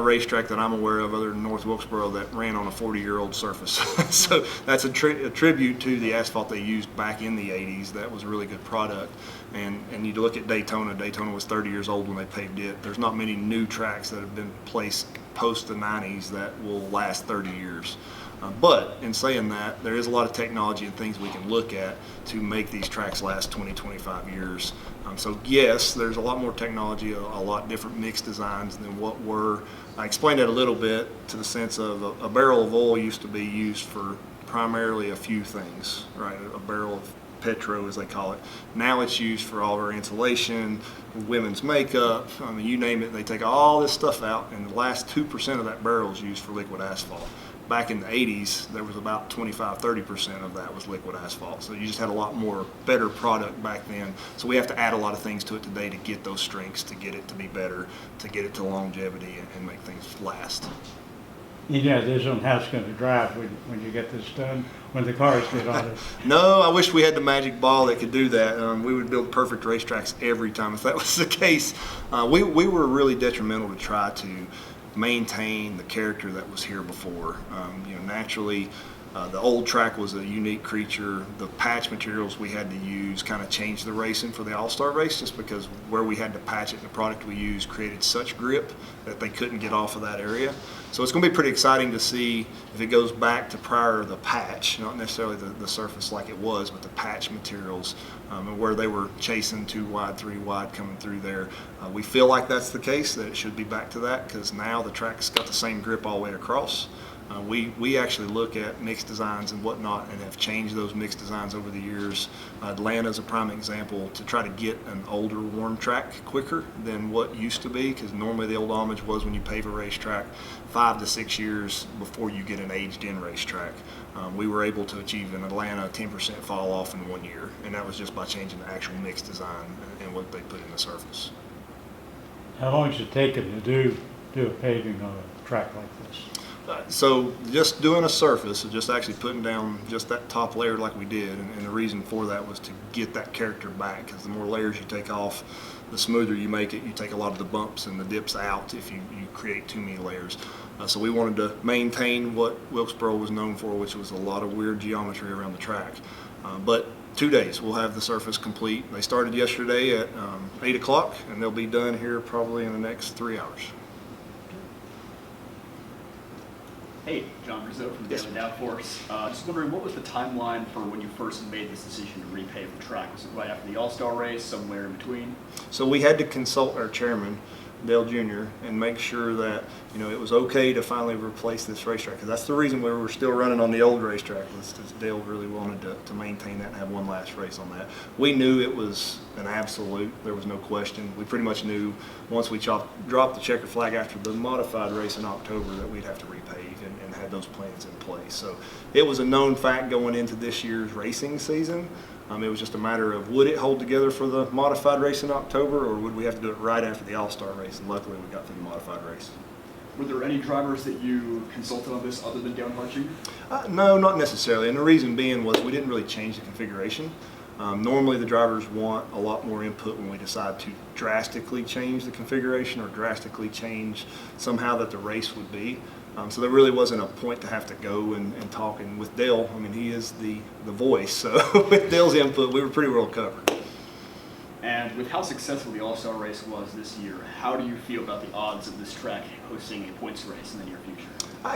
racetrack that I'm aware of other than North Wilkesboro that ran on a 40-year-old surface. So that's a tribute to the asphalt they used back in the 80s. That was a really good product. And you look at Daytona. Daytona was 30 years old when they paved it. There's not many new tracks that have been placed post the 90s that will last 30 years. But in saying that, there is a lot of technology and things we can look at to make these tracks last 20, 25 years. So yes, there's a lot more technology, a lot different mix designs than what were. I explained that a little bit to the sense of a barrel of oil used to be used for primarily a few things, right? A barrel of petro, as they call it. Now it's used for all of our insulation, women's makeup, I mean, you name it. They take all this stuff out, and the last 2% of that barrel is used for liquid asphalt. Back in the 80s, there was about 25–30% of that was liquid asphalt. So you just had a lot more better product back then. So we have to add a lot of things to it today to get those strengths, to get it to be better, to get it to longevity and make things last. You know, this on how it's going to drive when you get this done, when the cars get on it. No, I wish we had the magic ball that could do that. We would build perfect racetracks every time. If that was the case, we were really detrimental to try to maintain the character that was here before. You know, naturally, the old track was a unique creature. The patch materials we had to use kind of changed the racing for the All-Star race, just because where we had to patch it, the product we used created such grip that they couldn't get off of that area. So it's going to be pretty exciting to see if it goes back to prior to the patch, not necessarily the surface like it was, but the patch materials, and where they were chasing 2 wide, 3 wide coming through there. We feel like that's the case, that it should be back to that, because now the track's got the same grip all the way across. We actually look at mixed designs and whatnot and have changed those mixed designs over the years. Atlanta's a prime example to try to get an older worn track quicker than what used to be, because normally the old homage was when you pave a racetrack 5 to 6 years before you get an aged in racetrack. We were able to achieve in Atlanta a 10% fall off in 1 year, and that was just by changing the actual mixed design and what they put in the surface. How long does it take them to do a paving on a track like this? So just doing a surface, so just actually putting down just that top layer like we did, and the reason for that was to get that character back, because the more layers you take off, the smoother you make it. You take a lot of the bumps and the dips out if you create too many layers. So we wanted to maintain what Wilkesboro was known for, which was a lot of weird geometry around the track. But 2 days we'll have the surface complete. They started yesterday at 8 o'clock, and they'll be done here probably in the next 3 hours. Hey, John Rizzo from Daily Downforce. Just wondering, what was the timeline for when you first made this decision to repave the track? Was it right after the All-Star race, somewhere in between? So we had to consult our chairman, Dale Jr., and make sure that, you know, it was okay to finally replace this racetrack, because that's the reason we were still running on the old racetrack, was because Dale really wanted to maintain that and have one last race on that. We knew it was an absolute, there was no question. We pretty much knew once we dropped the checker flag after the modified race in October that we'd have to repave and had those plans in place. So it was a known fact going into this year's racing season. It was just a matter of, would it hold together for the modified race in October, or would we have to do it right after the All-Star race? And luckily we got through the modified race. Were there any drivers that you consulted on this other than Dale Jr.? No, not necessarily. And the reason being was we didn't really change the configuration. Normally the drivers want a lot more input when we decide to drastically change the configuration or drastically change somehow that the race would be. So there really wasn't a point to have to go and talk. And with Dale, I mean, he is the voice. So with Dale's input, we were pretty well covered. And with how successful the All-Star race was this year, how do you feel about the odds of this track hosting a points race in the near future?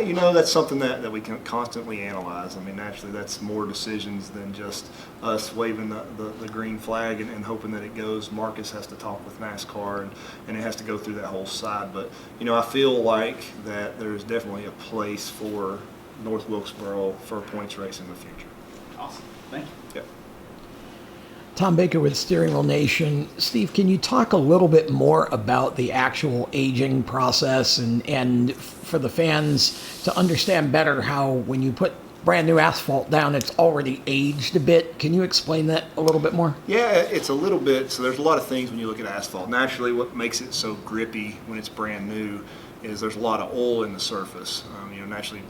You know, that's something that we can constantly analyze. I mean, naturally, that's more decisions than just us waving the green flag and hoping that it goes. Marcus has to talk with NASCAR, and it has to go through that whole side. But, you know, I feel like that there's definitely a place for North Wilkesboro for a points race in the future. Awesome. Thank you. Yep. Tom Baker with Steering Wheel Nation. Steve, can you talk a little bit more about the actual aging process and for the fans to understand better how when you put brand new asphalt down, it's already aged a bit? Can you explain that a little bit more? Yeah, it's a little bit. So there's a lot of things when you look at asphalt. Naturally, what makes it so grippy when it's brand new is there's a lot of oil in the surface. You know, naturally,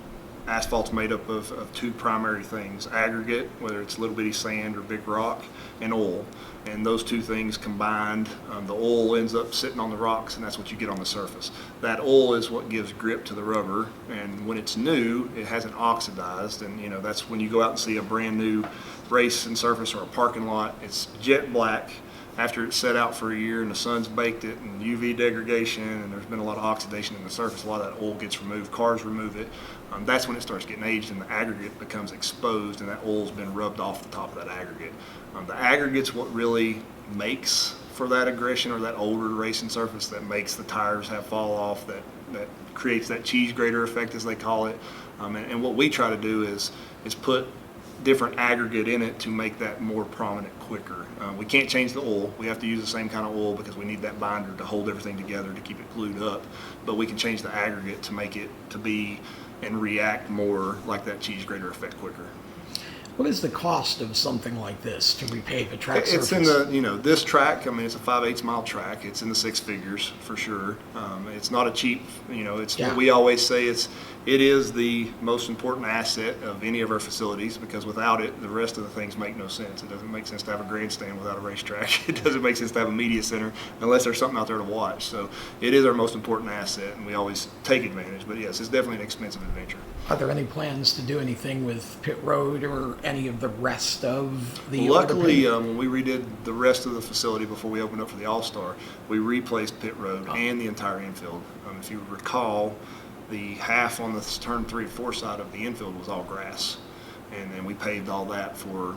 Asphalt's made up of two primary things: aggregate, whether it's little bitty sand or big rock, and oil. And those two things combined, the oil ends up sitting on the rocks, and that's what you get on the surface. That oil is what gives grip to the rubber, and when it's new, it hasn't oxidized, and that's when you go out and see a brand new race and surface or a parking lot. It's jet black after it's set out for a year and the sun's baked it and UV degradation and there's been a lot of oxidation in the surface. A lot of that oil gets removed. Cars remove it. That's when it starts getting aged and the aggregate becomes exposed, and that oil's been rubbed off the top of that aggregate. The aggregate's what really makes for that aggression or that older racing surface, that makes the tires have fall off, that creates that cheese grater effect, as they call it. And what we try to do is put different aggregate in it to make that more prominent quicker. We can't change the oil. We have to use the same kind of oil because we need that binder to hold everything together to keep it glued up. But we can change the aggregate to make it to be and react more like that cheese grater effect quicker. What is the cost of something like this to repave a track surface? It's in the, this track, it's a 5/8 mile track. It's in the six figures for sure. It's not a cheap, it's what we always say, it is the most important asset of any of our facilities, because without it, the rest of the things make no sense. It doesn't make sense to have a grandstand without a racetrack. It doesn't make sense to have a media center unless there's something out there to watch. So it is our most important asset, and we always take advantage. But yes, it's definitely an expensive adventure. Are there any plans to do anything with pit road or any of the rest of the Luckily, when we redid the rest of the facility before we opened up for the All-Star, we replaced pit road and the entire infield. If you recall, the half on the turn 3 and 4 side of the infield was all grass, and then we paved all that for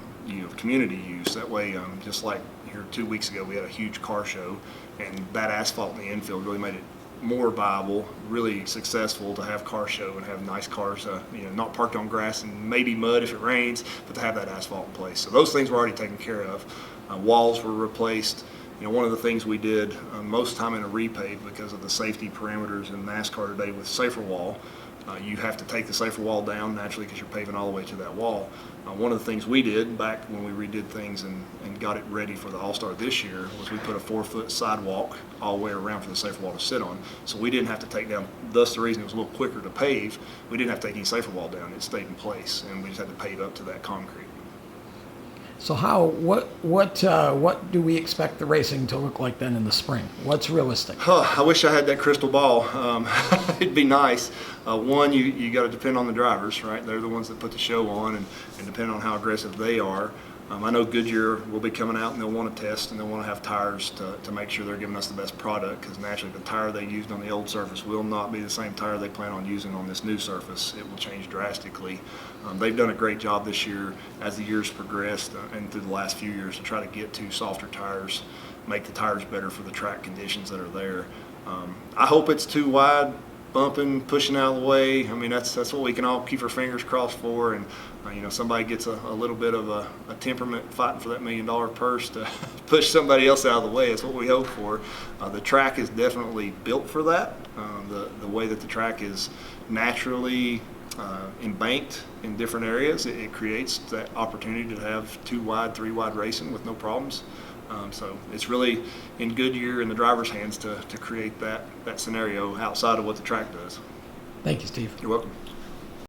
community use. That way, just like here 2 weeks ago, we had a huge car show, and that asphalt in the infield really made it more viable, really successful to have car show and have nice cars, not parked on grass and maybe mud if it rains, but to have that asphalt in place. So those things were already taken care of. Walls were replaced. One of the things we did most time in a repave, because of the safety parameters in NASCAR today with safer wall, you have to take the safer wall down naturally because you're paving all the way to that wall. One of the things we did back when we redid things and got it ready for the All-Star this year was we put a 4-foot sidewalk all the way around for the safer wall to sit on. So we didn't have to take down, thus the reason it was a little quicker to pave, we didn't have to take any safer wall down. It stayed in place, and we just had to pave up to that concrete. So what do we expect the racing to look like then in the spring? What's realistic? I wish I had that crystal ball. It'd be nice. One, you got to depend on the drivers, right? They're the ones that put the show on, and depending on how aggressive they are. I know Goodyear will be coming out and they'll want to test and they'll want to have tires to make sure they're giving us the best product, because naturally the tire they used on the old surface will not be the same tire they plan on using on this new surface. It will change drastically. They've done a great job this year as the years progressed and through the last few years to try to get to softer tires, make the tires better for the track conditions that are there. I hope it's too wide, bumping, pushing out of the way. That's what we can all keep our fingers crossed for, and somebody gets a little bit of a temperament fighting for that $1 million purse to push somebody else out of the way. That's what we hope for. The track is definitely built for that. The way that the track is naturally embanked in different areas, it creates that opportunity to have 2 wide, 3 wide racing with no problems. So it's really in Goodyear and the driver's hands to create that scenario outside of what the track does. Thank you, Steve. You're welcome.